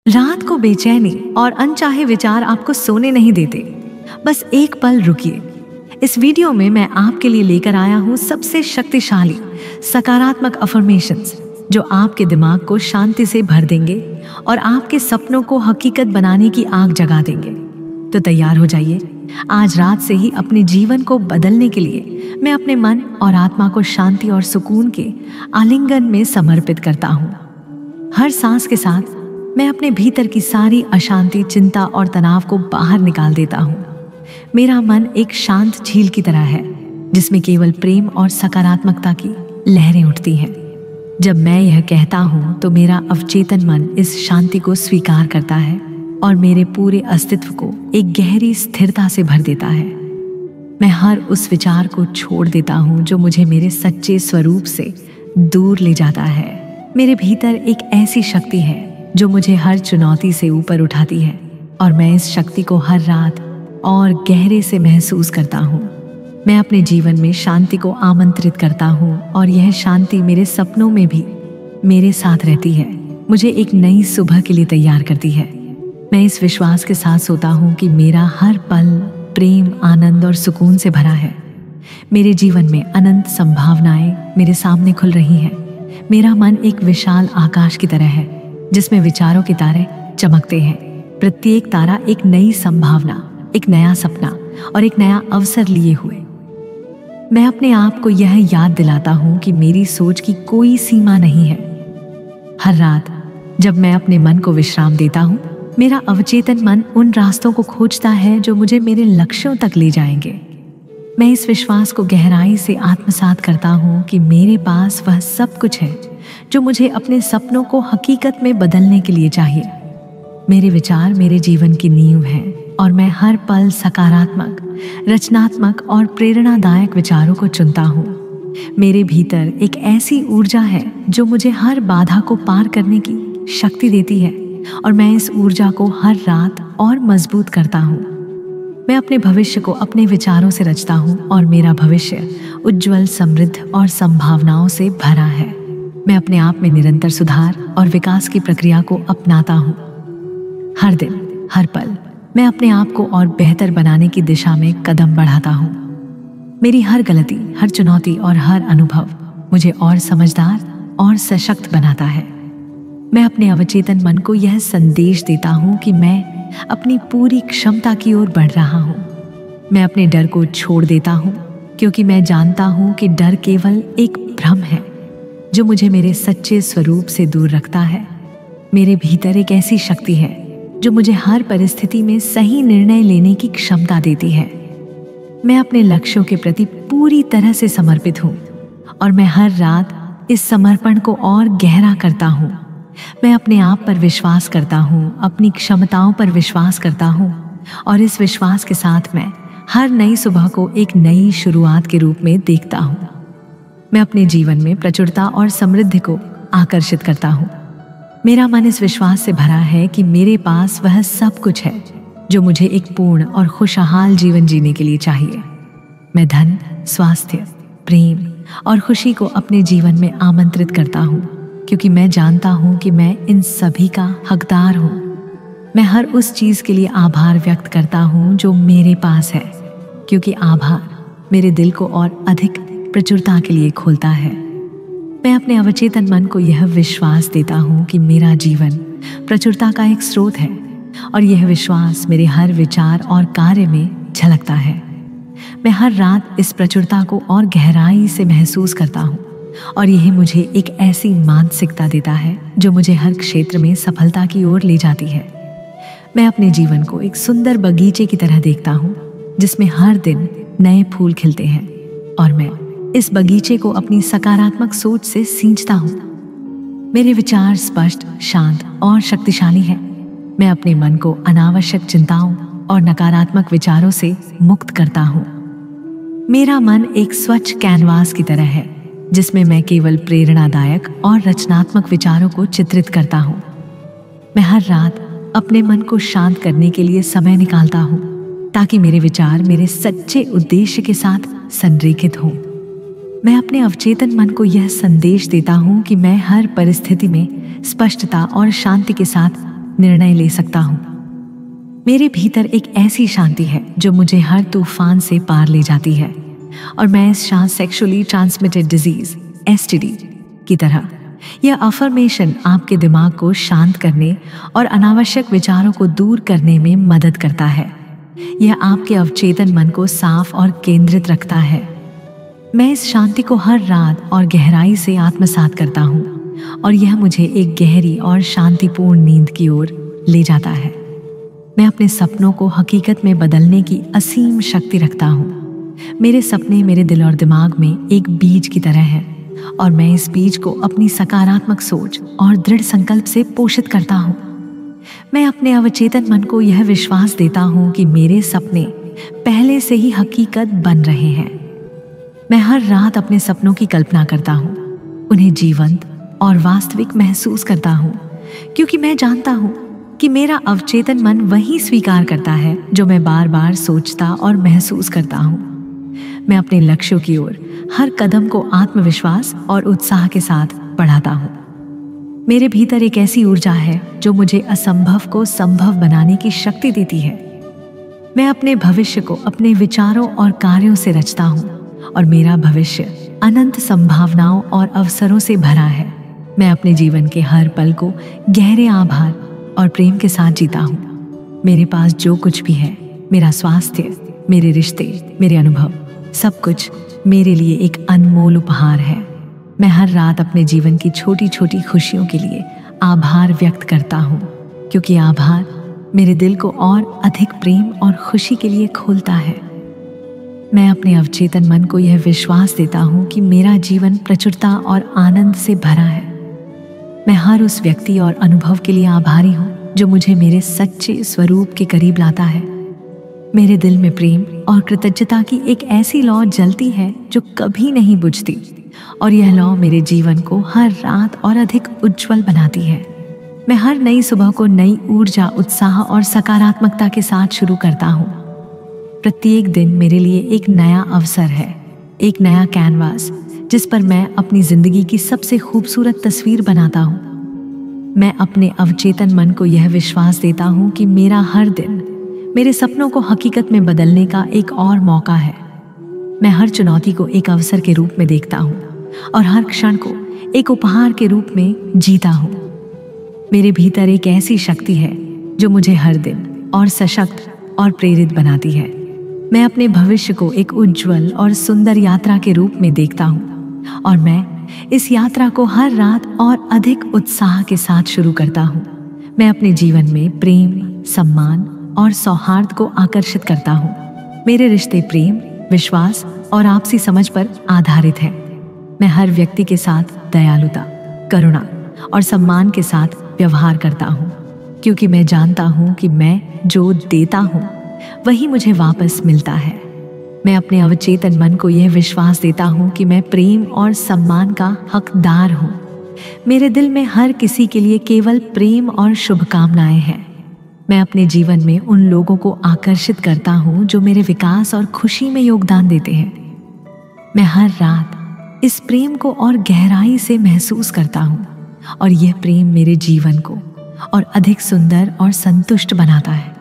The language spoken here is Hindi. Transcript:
रात को बेचैनी और अनचाहे विचार आपको सोने नहीं देते। बस एक पल रुकिए। इस वीडियो में मैं आपके लिए लेकर आया हूँ सबसे शक्तिशाली सकारात्मक अफर्मेशंस जो आपके दिमाग को शांति से भर देंगे और आपके सपनों को हकीकत बनाने की आग जगा देंगे। तो तैयार हो जाइए। आज रात से ही अपने जीवन को बदलने के लिए मैं अपने मन और आत्मा को शांति और सुकून के आलिंगन में समर्पित करता हूँ। हर सांस के साथ मैं अपने भीतर की सारी अशांति, चिंता और तनाव को बाहर निकाल देता हूँ। मेरा मन एक शांत झील की तरह है जिसमें केवल प्रेम और सकारात्मकता की लहरें उठती हैं। जब मैं यह कहता हूँ तो मेरा अवचेतन मन इस शांति को स्वीकार करता है और मेरे पूरे अस्तित्व को एक गहरी स्थिरता से भर देता है। मैं हर उस विचार को छोड़ देता हूँ जो मुझे मेरे सच्चे स्वरूप से दूर ले जाता है। मेरे भीतर एक ऐसी शक्ति है जो मुझे हर चुनौती से ऊपर उठाती है और मैं इस शक्ति को हर रात और गहरे से महसूस करता हूँ। मैं अपने जीवन में शांति को आमंत्रित करता हूँ और यह शांति मेरे सपनों में भी मेरे साथ रहती है, मुझे एक नई सुबह के लिए तैयार करती है। मैं इस विश्वास के साथ सोता हूँ कि मेरा हर पल प्रेम, आनंद और सुकून से भरा है। मेरे जीवन में अनंत संभावनाएं मेरे सामने खुल रही हैं। मेरा मन एक विशाल आकाश की तरह है जिसमें विचारों के तारे चमकते हैं। प्रत्येक तारा एक नई संभावना, एक नया सपना और एक नया अवसर लिए हुए। मैं अपने आप को यह याद दिलाता हूँ कि मेरी सोच की कोई सीमा नहीं है। हर रात जब मैं अपने मन को विश्राम देता हूँ, मेरा अवचेतन मन उन रास्तों को खोजता है जो मुझे मेरे लक्ष्यों तक ले जाएंगे। मैं इस विश्वास को गहराई से आत्मसात करता हूँ कि मेरे पास वह सब कुछ है जो मुझे अपने सपनों को हकीकत में बदलने के लिए चाहिए। मेरे विचार मेरे जीवन की नींव हैं और मैं हर पल सकारात्मक, रचनात्मक और प्रेरणादायक विचारों को चुनता हूँ। मेरे भीतर एक ऐसी ऊर्जा है जो मुझे हर बाधा को पार करने की शक्ति देती है और मैं इस ऊर्जा को हर रात और मजबूत करता हूँ। मैं अपने भविष्य को अपने विचारों से रचता हूँ और मेरा भविष्य उज्जवल, समृद्ध और संभावनाओं से भरा है। मैं अपने आप में निरंतर सुधार और विकास की प्रक्रिया को अपनाता हूँ। हर दिन, हर पल मैं अपने आप को और बेहतर बनाने की दिशा में कदम बढ़ाता हूँ। मेरी हर गलती, हर चुनौती और हर अनुभव मुझे और समझदार और सशक्त बनाता है। मैं अपने अवचेतन मन को यह संदेश देता हूँ कि मैं अपनी पूरी क्षमता की ओर बढ़ रहा हूँ। मैं अपने डर को छोड़ देता हूँ क्योंकि मैं जानता हूँ कि डर केवल एक भ्रम है जो मुझे मेरे सच्चे स्वरूप से दूर रखता है। मेरे भीतर एक ऐसी शक्ति है जो मुझे हर परिस्थिति में सही निर्णय लेने की क्षमता देती है। मैं अपने लक्ष्यों के प्रति पूरी तरह से समर्पित हूँ और मैं हर रात इस समर्पण को और गहरा करता हूँ। मैं अपने आप पर विश्वास करता हूँ, अपनी क्षमताओं पर विश्वास करता हूँ और इस विश्वास के साथ मैं हर नई सुबह को एक नई शुरुआत के रूप में देखता हूँ। मैं अपने जीवन में प्रचुरता और समृद्धि को आकर्षित करता हूँ। मेरा मन इस विश्वास से भरा है कि मेरे पास वह सब कुछ है जो मुझे एक पूर्ण और खुशहाल जीवन जीने के लिए चाहिए। मैं धन, स्वास्थ्य, प्रेम और खुशी को अपने जीवन में आमंत्रित करता हूँ क्योंकि मैं जानता हूँ कि मैं इन सभी का हकदार हूँ। मैं हर उस चीज़ के लिए आभार व्यक्त करता हूँ जो मेरे पास है क्योंकि आभार मेरे दिल को और अधिक प्रचुरता के लिए खोलता है। मैं अपने अवचेतन मन को यह विश्वास देता हूँ कि मेरा जीवन प्रचुरता का एक स्रोत है और यह विश्वास मेरे हर विचार और कार्य में झलकता है। मैं हर रात इस प्रचुरता को और गहराई से महसूस करता हूँ और यह मुझे एक ऐसी मानसिकता देता है जो मुझे हर क्षेत्र में सफलता की ओर ले जाती है। मैं अपने जीवन को एक सुंदर बगीचे की तरह देखता हूँ जिसमें हर दिन नए फूल खिलते हैं और मैं इस बगीचे को अपनी सकारात्मक सोच से सींचता हूँ। मेरे विचार स्पष्ट, शांत और शक्तिशाली हैं। मैं अपने मन को अनावश्यक चिंताओं और नकारात्मक विचारों से मुक्त करता हूँ। मेरा मन एक स्वच्छ कैनवास की तरह है जिसमें मैं केवल प्रेरणादायक और रचनात्मक विचारों को चित्रित करता हूँ। मैं हर रात अपने मन को शांत करने के लिए समय निकालता हूँ ताकि मेरे विचार मेरे सच्चे उद्देश्य के साथ संरेखित हों। मैं अपने अवचेतन मन को यह संदेश देता हूँ कि मैं हर परिस्थिति में स्पष्टता और शांति के साथ निर्णय ले सकता हूँ। मेरे भीतर एक ऐसी शांति है जो मुझे हर तूफान से पार ले जाती है और मैं इस सेक्सुअली ट्रांसमिटेड डिजीज STD की तरह यह अफर्मेशन आपके दिमाग को शांत करने और अनावश्यक विचारों को दूर करने में मदद करता है। यह आपके अवचेतन मन को साफ और केंद्रित रखता है। मैं इस शांति को हर रात और गहराई से आत्मसात करता हूँ और यह मुझे एक गहरी और शांतिपूर्ण नींद की ओर ले जाता है। मैं अपने सपनों को हकीकत में बदलने की असीम शक्ति रखता हूँ। मेरे सपने मेरे दिल और दिमाग में एक बीज की तरह है और मैं इस बीज को अपनी सकारात्मक सोच और दृढ़ संकल्प से पोषित करता हूँ। मैं अपने अवचेतन मन को यह विश्वास देता हूँ कि मेरे सपने पहले से ही हकीकत बन रहे हैं। मैं हर रात अपने सपनों की कल्पना करता हूँ, उन्हें जीवंत और वास्तविक महसूस करता हूँ, क्योंकि मैं जानता हूँ कि मेरा अवचेतन मन वही स्वीकार करता है जो मैं बार बार सोचता और महसूस करता हूँ। मैं अपने लक्ष्यों की ओर हर कदम को आत्मविश्वास और उत्साह के साथ बढ़ाता हूँ। मेरे भीतर एक ऐसी ऊर्जा है जो मुझे असंभव को संभव बनाने की शक्ति देती है। मैं अपने भविष्य को अपने विचारों और कार्यों से रचता हूँ और मेरा भविष्य अनंत संभावनाओं और अवसरों से भरा है। मैं अपने जीवन के हर पल को गहरे आभार और प्रेम के साथ जीता हूँ। मेरे पास जो कुछ भी है, मेरा स्वास्थ्य, मेरे रिश्ते, मेरे अनुभव, सब कुछ मेरे लिए एक अनमोल उपहार है। मैं हर रात अपने जीवन की छोटी छोटी खुशियों के लिए आभार व्यक्त करता हूँ, क्योंकि आभार मेरे दिल को और अधिक प्रेम और खुशी के लिए खोलता है। मैं अपने अवचेतन मन को यह विश्वास देता हूँ कि मेरा जीवन प्रचुरता और आनंद से भरा है। मैं हर उस व्यक्ति और अनुभव के लिए आभारी हूँ जो मुझे मेरे सच्चे स्वरूप के करीब लाता है। मेरे दिल में प्रेम और कृतज्ञता की एक ऐसी लौ जलती है जो कभी नहीं बुझती और यह लौ मेरे जीवन को हर रात और अधिक उज्जवल बनाती है। मैं हर नई सुबह को नई ऊर्जा, उत्साह और सकारात्मकता के साथ शुरू करता हूँ। प्रत्येक दिन मेरे लिए एक नया अवसर है, एक नया कैनवास जिस पर मैं अपनी जिंदगी की सबसे खूबसूरत तस्वीर बनाता हूँ। मैं अपने अवचेतन मन को यह विश्वास देता हूँ कि मेरा हर दिन मेरे सपनों को हकीकत में बदलने का एक और मौका है। मैं हर चुनौती को एक अवसर के रूप में देखता हूँ और हर क्षण को एक उपहार के रूप में जीता हूँ। मेरे भीतर एक ऐसी शक्ति है जो मुझे हर दिन और सशक्त और प्रेरित बनाती है। मैं अपने भविष्य को एक उज्जवल और सुंदर यात्रा के रूप में देखता हूँ और मैं इस यात्रा को हर रात और अधिक उत्साह के साथ शुरू करता हूँ। मैं अपने जीवन में प्रेम, सम्मान और सौहार्द को आकर्षित करता हूँ। मेरे रिश्ते प्रेम, विश्वास और आपसी समझ पर आधारित हैं। मैं हर व्यक्ति के साथ दयालुता, करुणा और सम्मान के साथ व्यवहार करता हूँ, क्योंकि मैं जानता हूँ कि मैं जो देता हूँ वही मुझे वापस मिलता है। मैं अपने अवचेतन मन को यह विश्वास देता हूँ कि मैं प्रेम और सम्मान का हकदार हूँ। मेरे दिल में हर किसी के लिए केवल प्रेम और शुभकामनाएं हैं। मैं अपने जीवन में उन लोगों को आकर्षित करता हूँ जो मेरे विकास और खुशी में योगदान देते हैं। मैं हर रात इस प्रेम को और गहराई से महसूस करता हूँ और यह प्रेम मेरे जीवन को और अधिक सुंदर और संतुष्ट बनाता है।